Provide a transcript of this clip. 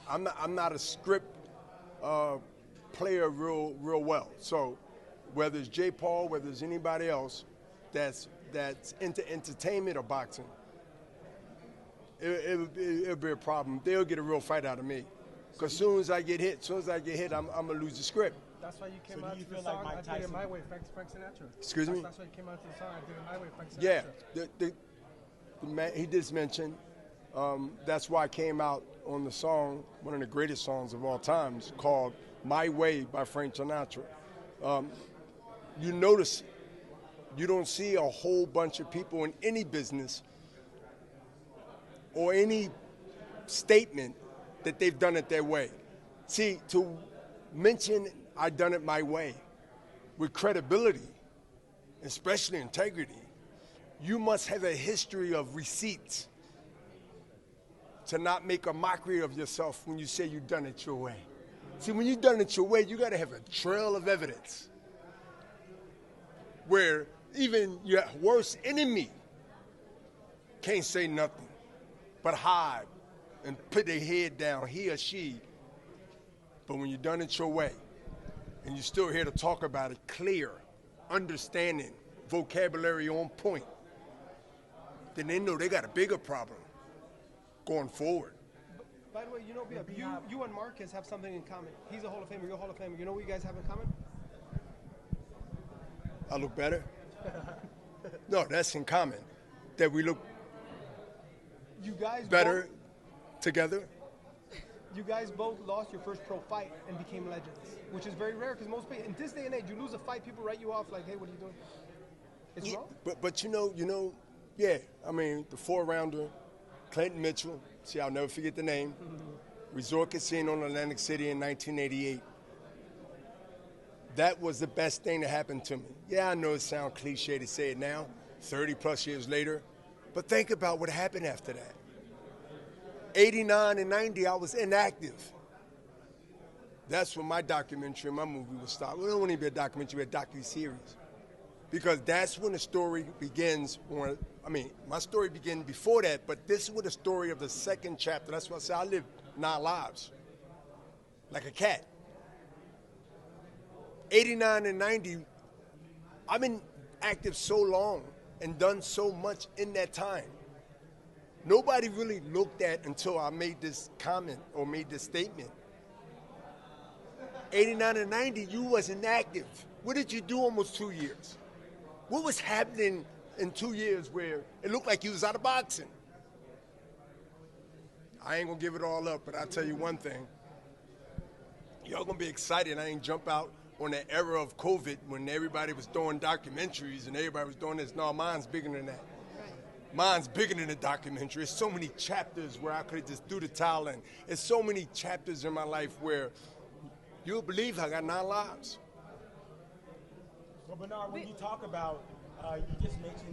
I'm not a script player real well. So whether it's J. Paul, whether it's anybody else that's into entertainment or boxing, it'll be a problem. They'll get a real fight out of me. Because as soon as I get hit, I'm going to lose the script. That's why you came out to the song, I Did It My Way, Frank Sinatra. Excuse me? That's why you came out to the song, I Did It My Way, Frank Sinatra. Yeah, the man, he just mentioned, that's why I came out on the song, one of the greatest songs of all times, called My Way by Frank Sinatra. You notice, you don't see a whole bunch of people in any business or any statement that they've done it their way. See, to mention I done it my way with credibility, especially integrity, you must have a history of receipts to not make a mockery of yourself when you say you done it your way. See, when you done it your way, you gotta have a trail of evidence where even your worst enemy can't say nothing but hide and put their head down, he or she. But when you done it your way, and you're still here to talk about it, clear, understanding, vocabulary on point, then they know they got a bigger problem going forward. By the way, you know, you and Marcus have something in common. He's a Hall of Famer, you're a Hall of Famer. You know what you guys have in common? I look better? No, that's in common. That we look you guys better together. You guys both lost your first pro fight and became legends, which is very rare because most people, in this day and age, you lose a fight, people write you off like, hey, what are you doing? It's wrong. But you know, yeah, I mean, the 4-rounder, Clinton Mitchell, see, I'll never forget the name, Resort Casino in Atlantic City in 1988. That was the best thing that happened to me. Yeah, I know it sounds cliche to say it now, 30 plus years later, but think about what happened after that. 89 and 90, I was inactive. That's when my documentary and my movie would start. We don't want to be a documentary, but a docu-series. Because that's when the story begins. My story began before that, but this is where the story of the second chapter. That's why I say I lived 9 lives, like a cat. 89 and 90, I've been active so long and done so much in that time. Nobody really looked at until I made this comment or made this statement. 89 and 90, you wasn't active. What did you do almost 2 years? What was happening in 2 years where it looked like you was out of boxing? I ain't gonna give it all up, but I'll tell you one thing. Y'all gonna be excited. I ain't jump out on the era of COVID when everybody was doing documentaries and everybody was doing this. No, mine's bigger than that. Mine's bigger than a documentary. There's so many chapters where I could have just threw the towel in. There's so many chapters in my life where you'll believe I got 9 lives. So Bernard, when you talk about, you just mentioned